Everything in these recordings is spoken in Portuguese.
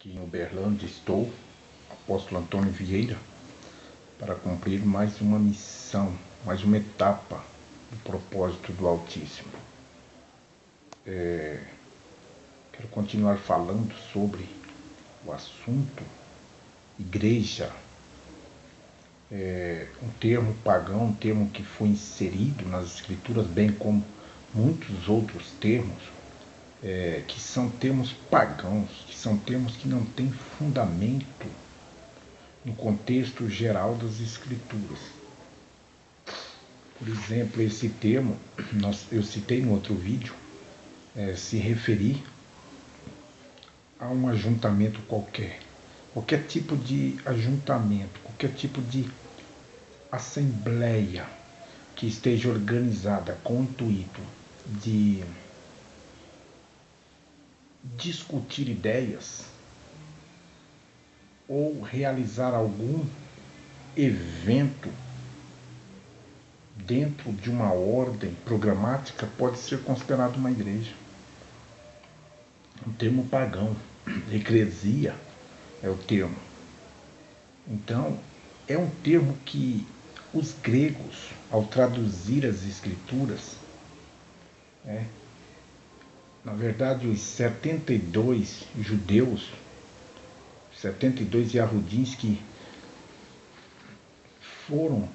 Aqui em Uberlândia estou, apóstolo Antônio Vieira, para cumprir mais uma missão, mais uma etapa do propósito do Altíssimo. Quero continuar falando sobre o assunto igreja, um termo pagão, um termo que foi inserido nas Escrituras, bem como muitos outros termos, que são termos pagãos, que são termos que não têm fundamento no contexto geral das Escrituras. Por exemplo, esse termo, eu citei no outro vídeo, se referir a um ajuntamento qualquer tipo de ajuntamento, qualquer tipo de assembleia que esteja organizada com o intuito de discutir ideias ou realizar algum evento dentro de uma ordem programática, pode ser considerado uma igreja. Um termo pagão, eclesia é o termo. Então, é um termo que os gregos, ao traduzir as escrituras, na verdade os 72 judeus, 72 yahudins que foram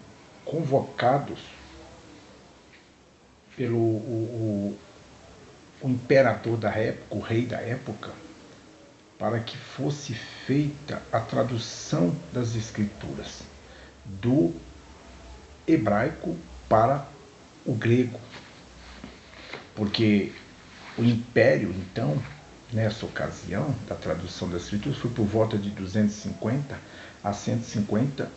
convocados pelo o imperador da época, o rei da época, para que fosse feita a tradução das escrituras do hebraico para o grego. Porque o império, então, nessa ocasião da tradução das escrituras, foi por volta de 250 a 150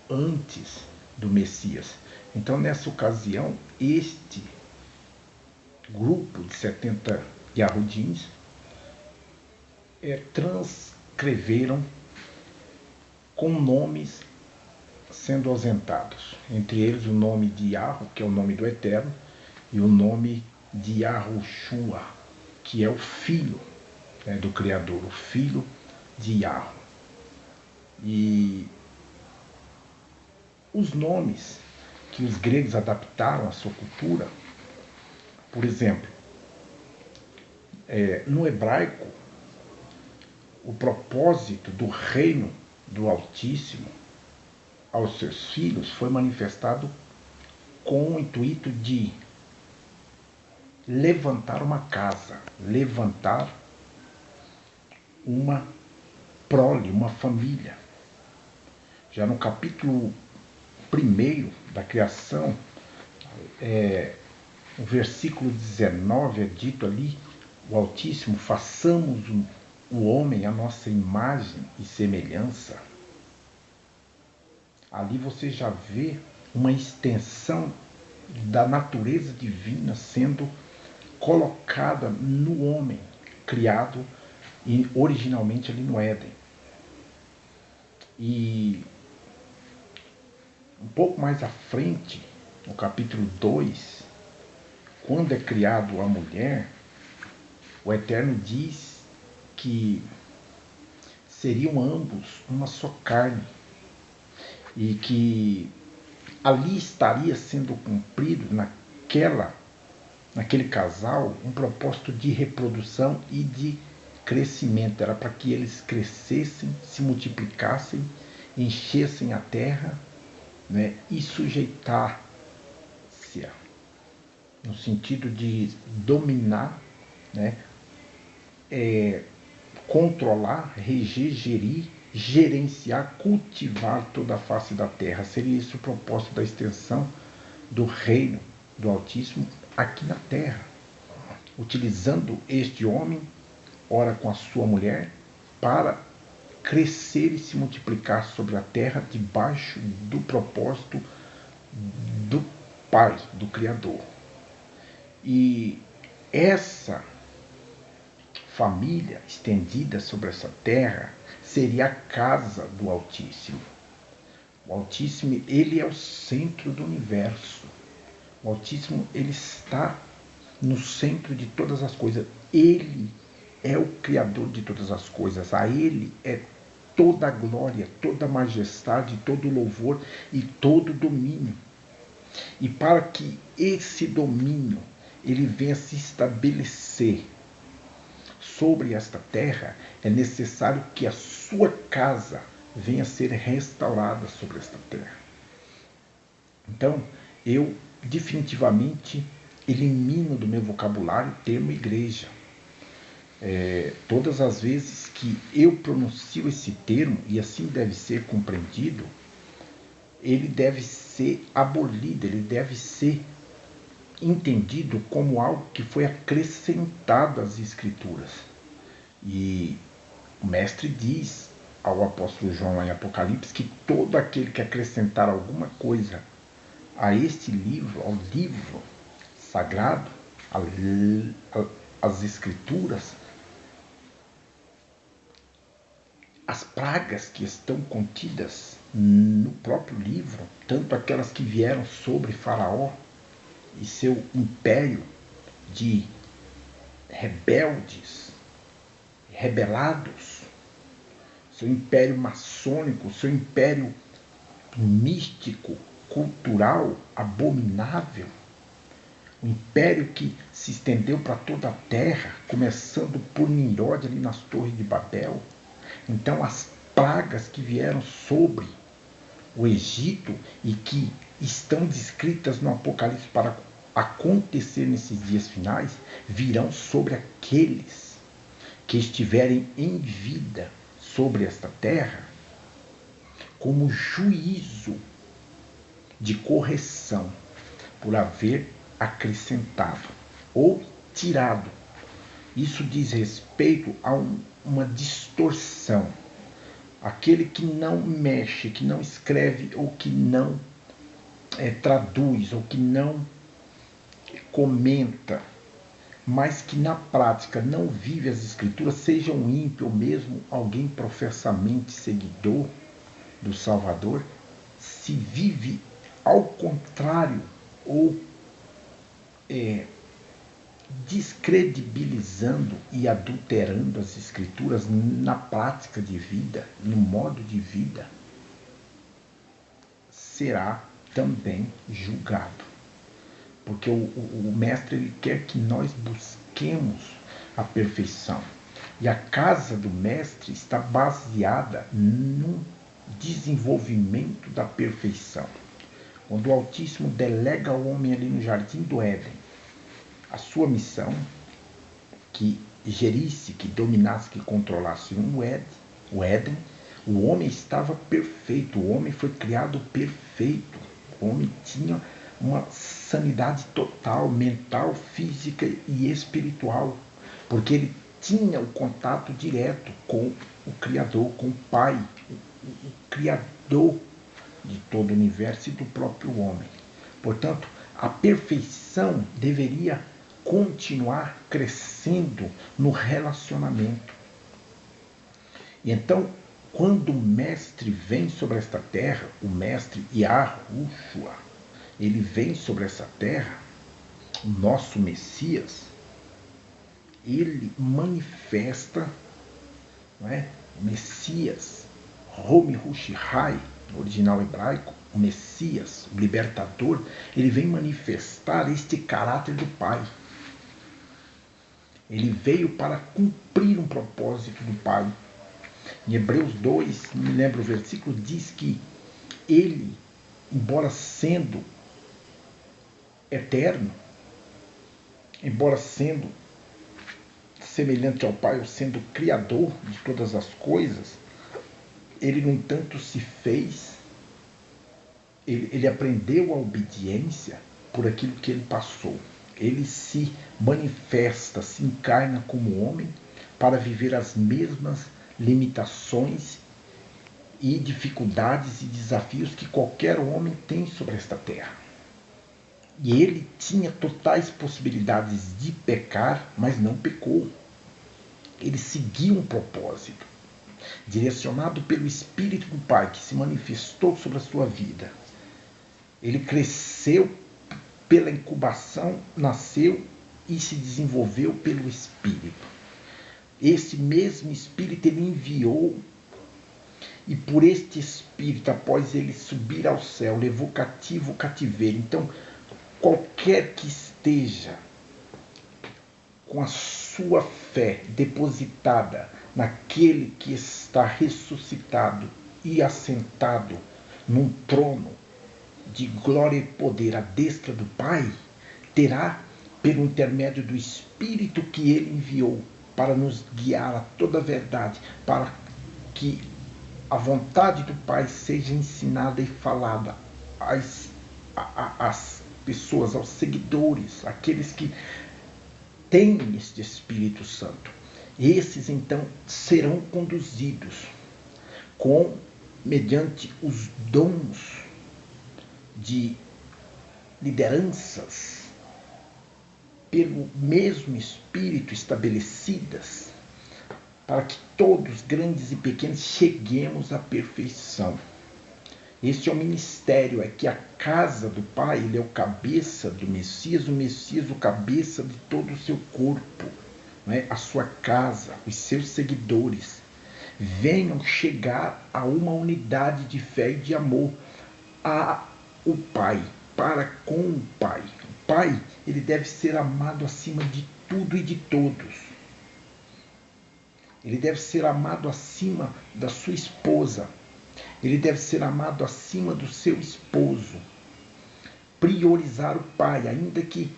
antes do Messias. Então, nessa ocasião, este grupo de 70 yahudins transcreveram com nomes sendo ausentados. Entre eles o nome de Yahweh, que é o nome do Eterno, e o nome de Yahushua, que é o filho do Criador, o filho de Yahweh. E os nomes que os gregos adaptaram à sua cultura, por exemplo, no hebraico, o propósito do reino do Altíssimo aos seus filhos foi manifestado com o intuito de levantar uma casa, levantar uma prole, uma família. Já no capítulo 1 da criação, no versículo 19 é dito ali, o Altíssimo, façamos o homem à nossa imagem e semelhança. Ali você já vê uma extensão da natureza divina sendo colocada no homem, criado originalmente ali no Éden. E um pouco mais à frente, no capítulo 2, quando é criado a mulher, o Eterno diz que seriam ambos uma só carne e que ali estaria sendo cumprido naquele casal um propósito de reprodução e de crescimento. Era para que eles crescessem, se multiplicassem, enchessem a terra, e sujeitasse-a, no sentido de dominar, controlar, reger, gerir, gerenciar, cultivar toda a face da terra. Seria esse o propósito da extensão do reino do Altíssimo aqui na terra, utilizando este homem, ora com a sua mulher, para crescer e se multiplicar sobre a terra debaixo do propósito do Pai, do Criador. E essa família estendida sobre essa terra seria a casa do Altíssimo. O Altíssimo, ele é o centro do universo. O Altíssimo, ele está no centro de todas as coisas. Ele é o Criador de todas as coisas. A Ele é toda a glória, toda a majestade, todo o louvor e todo o domínio. E para que esse domínio ele venha se estabelecer sobre esta terra, é necessário que a sua casa venha a ser restaurada sobre esta terra. Então, eu definitivamente elimino do meu vocabulário o termo igreja. Todas as vezes que eu pronuncio esse termo, e assim deve ser compreendido, ele deve ser abolido, ele deve ser entendido como algo que foi acrescentado às Escrituras. E o mestre diz ao apóstolo João em Apocalipse que todo aquele que acrescentar alguma coisa a este livro, ao livro sagrado, às Escrituras, as pragas que estão contidas no próprio livro, tanto aquelas que vieram sobre Faraó e seu império de rebeldes, rebelados, seu império maçônico, seu império místico, cultural, abominável, um império que se estendeu para toda a terra, começando por Nimrod ali nas torres de Babel. Então as pragas que vieram sobre o Egito e que estão descritas no Apocalipse para acontecer nesses dias finais, virão sobre aqueles que estiverem em vida sobre esta terra, como juízo de correção por haver acrescentado ou tirado. Isso diz respeito a uma distorção. Aquele que não mexe, que não escreve ou que não traduz ou que não comenta, mas que na prática não vive as Escrituras, seja um ímpio ou mesmo alguém professamente seguidor do Salvador, se vive ao contrário ou descredibilizando e adulterando as Escrituras na prática de vida, no modo de vida, será também julgado. Porque o mestre ele quer que nós busquemos a perfeição. E a casa do mestre está baseada no desenvolvimento da perfeição. Quando o Altíssimo delega ao homem ali no Jardim do Éden a sua missão, que gerisse, que dominasse, que controlasse o Éden, o homem estava perfeito, o homem foi criado perfeito, o homem tinha uma sanidade total, mental, física e espiritual, porque ele tinha o contato direto com o Criador, com o Pai, o Criador de todo o universo e do próprio homem. Portanto, a perfeição deveria continuar crescendo no relacionamento. E então, quando o mestre vem sobre esta terra, o mestre Yahushua, ele vem sobre essa terra, o nosso Messias, ele manifesta, não é? O Messias, Homi Hushihai, no original hebraico, o Messias, o libertador, ele vem manifestar este caráter do Pai. Ele veio para cumprir um propósito do Pai. Em Hebreus 2, não me lembro o versículo, diz que ele, embora sendo eterno, embora sendo semelhante ao Pai, ou sendo criador de todas as coisas, ele, no entanto, se fez, ele aprendeu a obediência por aquilo que ele passou. Ele se manifesta, se encarna como homem para viver as mesmas limitações e dificuldades e desafios que qualquer homem tem sobre esta terra. E ele tinha totais possibilidades de pecar, mas não pecou. Ele seguiu um propósito, direcionado pelo Espírito do Pai, que se manifestou sobre a sua vida. Ele cresceu pela incubação, nasceu e se desenvolveu pelo Espírito. Esse mesmo Espírito ele enviou, e por este Espírito, após ele subir ao céu, levou cativo o cativeiro. Então, qualquer que esteja com a sua fé depositada naquele que está ressuscitado e assentado num trono de glória e poder à destra do Pai, terá, pelo intermédio do Espírito que ele enviou, para nos guiar a toda a verdade, para que a vontade do Pai seja ensinada e falada às pessoas, aos seguidores, aqueles que têm este Espírito Santo. Esses então serão conduzidos mediante os dons de lideranças pelo mesmo Espírito estabelecidas, para que todos, grandes e pequenos, cheguemos à perfeição. Este é o ministério, é que a casa do Pai, ele é o cabeça do Messias, o Messias o cabeça de todo o seu corpo, não é? A sua casa, os seus seguidores, venham chegar a uma unidade de fé e de amor a o Pai, para com o Pai. O Pai, ele deve ser amado acima de tudo e de todos. Ele deve ser amado acima da sua esposa. Ele deve ser amado acima do seu esposo. Priorizar o Pai, ainda que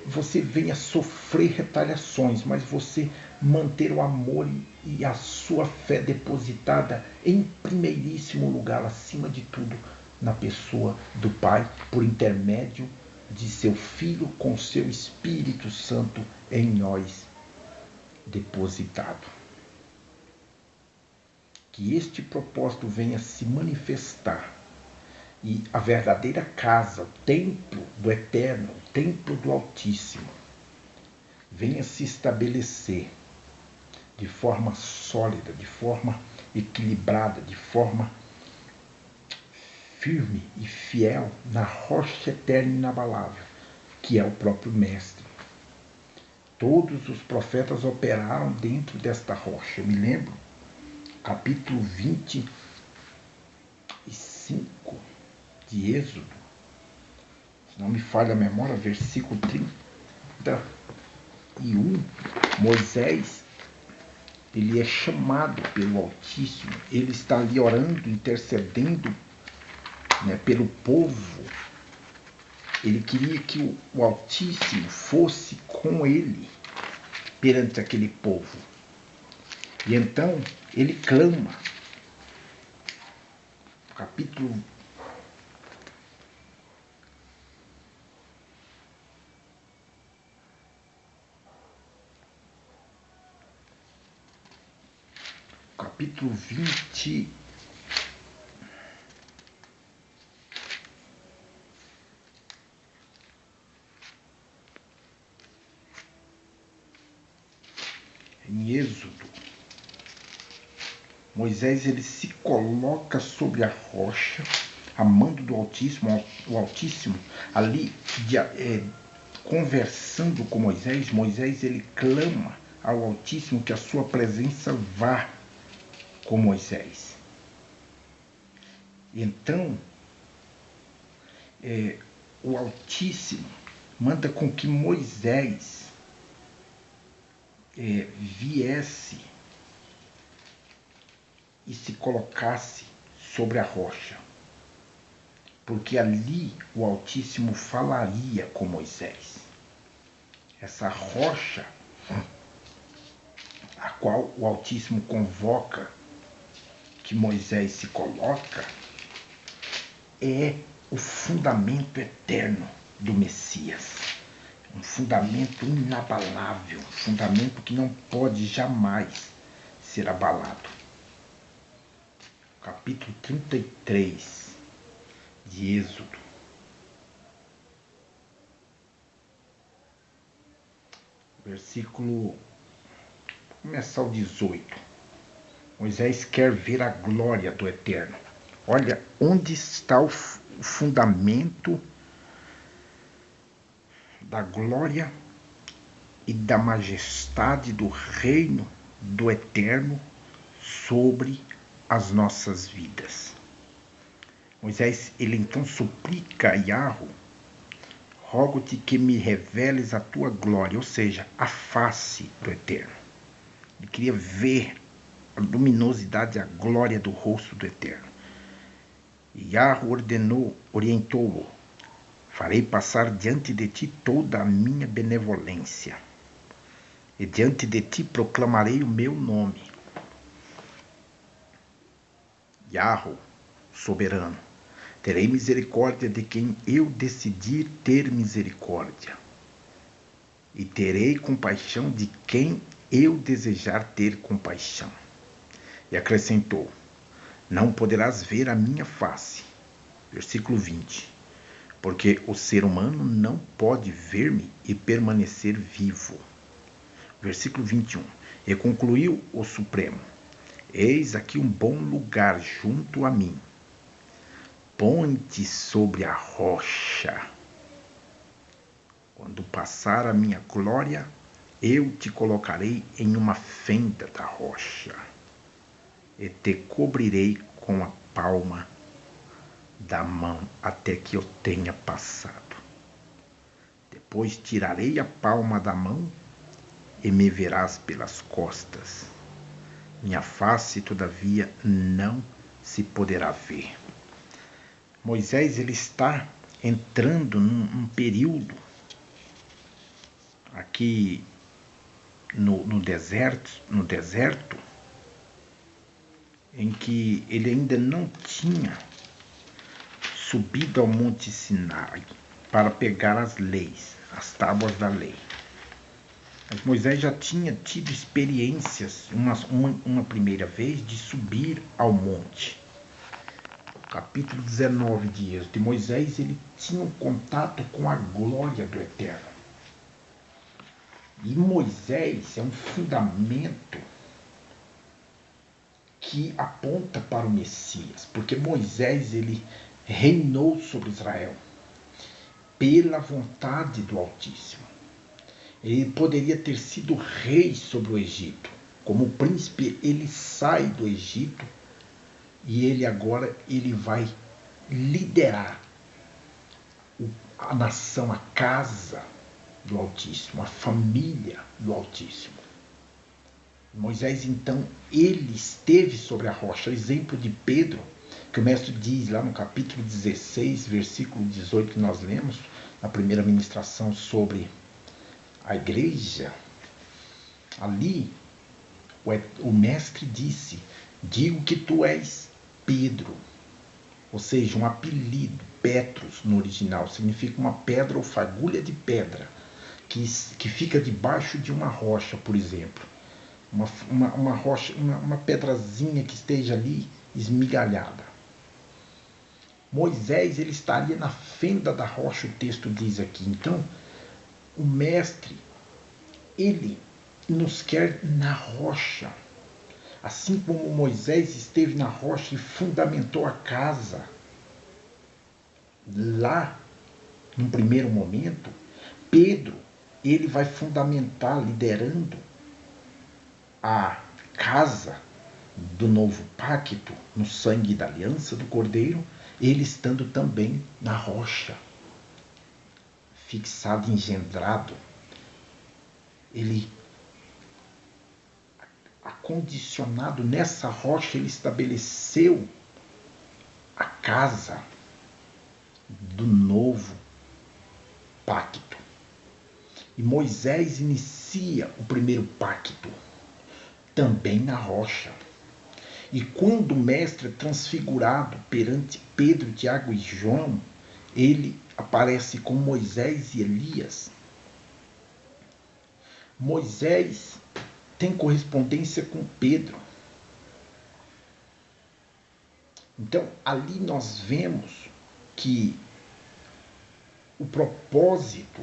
você venha sofrer retaliações, mas você manter o amor e a sua fé depositada em primeiríssimo lugar, acima de tudo, na pessoa do Pai, por intermédio de seu Filho, com seu Espírito Santo em nós depositado. Que este propósito venha se manifestar e a verdadeira casa, o templo do Eterno, o templo do Altíssimo, venha se estabelecer de forma sólida, de forma equilibrada, de forma firme e fiel na rocha eterna e inabalável, que é o próprio Mestre. Todos os profetas operaram dentro desta rocha. Eu me lembro, capítulo 25 de Êxodo, se não me falha a memória, versículo 31, Moisés, ele é chamado pelo Altíssimo, ele está ali orando, intercedendo, né, pelo povo. Ele queria que o Altíssimo fosse com ele perante aquele povo. E então ele clama, capítulo 20, em Êxodo, Moisés ele se coloca sobre a rocha, a mando do Altíssimo, o Altíssimo ali conversando com Moisés. Moisés ele clama ao Altíssimo que a sua presença vá com Moisés. Então, o Altíssimo manda com que Moisés viesse e se colocasse sobre a rocha, porque ali o Altíssimo falaria com Moisés. Essa rocha, a qual o Altíssimo convoca, que Moisés se coloca, é o fundamento eterno do Messias. Um fundamento inabalável, um fundamento que não pode jamais ser abalado. Capítulo 33 de Êxodo. Versículo, começar o 18. Moisés quer ver a glória do Eterno. Olha onde está o fundamento da glória e da majestade do reino do Eterno sobre as nossas vidas. Moisés, ele então suplica a Yahweh: rogo-te que me reveles a tua glória, ou seja, a face do Eterno. Ele queria ver a luminosidade, a glória do rosto do Eterno. E Yahweh orientou-o: farei passar diante de ti toda a minha benevolência, e diante de ti proclamarei o meu nome. Yahweh, soberano, terei misericórdia de quem eu decidir ter misericórdia, e terei compaixão de quem eu desejar ter compaixão. E acrescentou: não poderás ver a minha face. Versículo 20. Porque o ser humano não pode ver-me e permanecer vivo. Versículo 21. E concluiu o Supremo: eis aqui um bom lugar junto a mim. Põe-te sobre a rocha. Quando passar a minha glória, eu te colocarei em uma fenda da rocha, e te cobrirei com a palma da mão até que eu tenha passado. Depois tirarei a palma da mão e me verás pelas costas. Minha face, todavia, não se poderá ver. Moisés, ele está entrando num período aqui no deserto, em que ele ainda não tinha subido ao Monte Sinai para pegar as leis, as tábuas da lei. Mas Moisés já tinha tido experiências, uma primeira vez, de subir ao monte. Capítulo 19 de Êxodo. Moisés, ele tinha um contato com a glória do Eterno. E Moisés é um fundamento que aponta para o Messias, porque Moisés, ele reinou sobre Israel pela vontade do Altíssimo. Ele poderia ter sido rei sobre o Egito. Como príncipe, ele sai do Egito e ele agora vai liderar a nação, a casa do Altíssimo, a família do Altíssimo. Moisés, então, ele esteve sobre a rocha. Exemplo de Pedro, que o mestre diz lá no capítulo 16, versículo 18, que nós lemos, na primeira ministração sobre a igreja. Ali, o mestre disse: digo que tu és Pedro, ou seja, um apelido. Petros, no original, significa uma pedra ou fagulha de pedra, que fica debaixo de uma rocha, por exemplo. Uma rocha, uma pedrazinha que esteja ali esmigalhada. Moisés, ele estaria na fenda da rocha, o texto diz aqui. Então, o mestre, ele nos quer na rocha. Assim como Moisés esteve na rocha e fundamentou a casa, lá, num primeiro momento, Pedro, ele vai fundamentar, liderando a casa do novo pacto, no sangue da aliança do Cordeiro, ele estando também na rocha, fixado, engendrado. Ele, acondicionado nessa rocha, ele estabeleceu a casa do novo pacto. E Moisés inicia o primeiro pacto também na rocha. E quando o mestre é transfigurado perante Pedro, Tiago e João, ele aparece com Moisés e Elias. Moisés tem correspondência com Pedro. Então, ali nós vemos que o propósito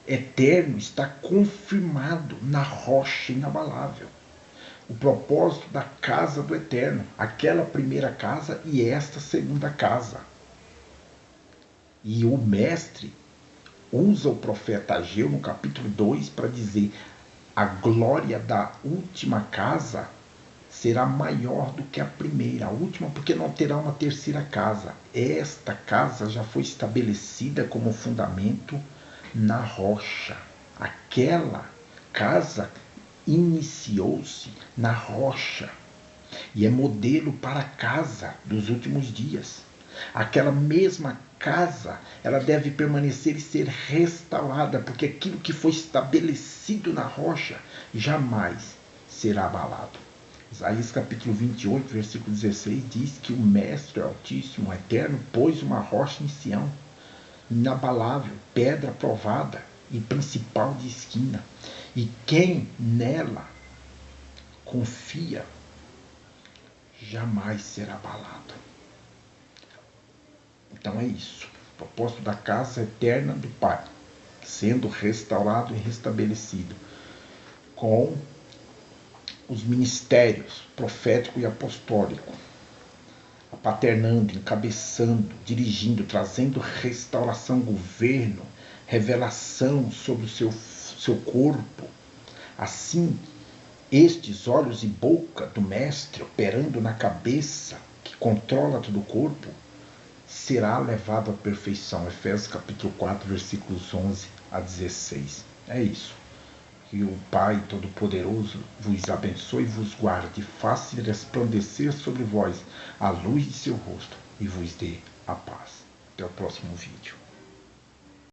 eterno está confirmado na rocha inabalável. O propósito da casa do Eterno, aquela primeira casa e esta segunda casa. E o mestre usa o profeta Ageu no capítulo 2 para dizer: a glória da última casa será maior do que a primeira. A última, porque não terá uma terceira casa. Esta casa já foi estabelecida como fundamento na rocha. Aquela casa iniciou-se na rocha e é modelo para a casa dos últimos dias. Aquela mesma casa, ela deve permanecer e ser restaurada, porque aquilo que foi estabelecido na rocha jamais será abalado. Isaías capítulo 28, versículo 16 diz que o Mestre Altíssimo, Eterno, pôs uma rocha em Sião, inabalável, pedra provada e principal de esquina. E quem nela confia jamais será abalado. Então é isso. O propósito da casa eterna do Pai, sendo restaurado e restabelecido com os ministérios profético e apostólico, paternando, encabeçando, dirigindo, trazendo restauração, governo, revelação sobre o seu corpo. Assim, estes olhos e boca do Mestre, operando na cabeça, que controla todo o corpo, será levado à perfeição. Efésios capítulo 4, versículos 11 a 16. É isso. Que o Pai Todo-Poderoso vos abençoe e vos guarde, faça resplandecer sobre vós a luz de seu rosto e vos dê a paz. Até o próximo vídeo.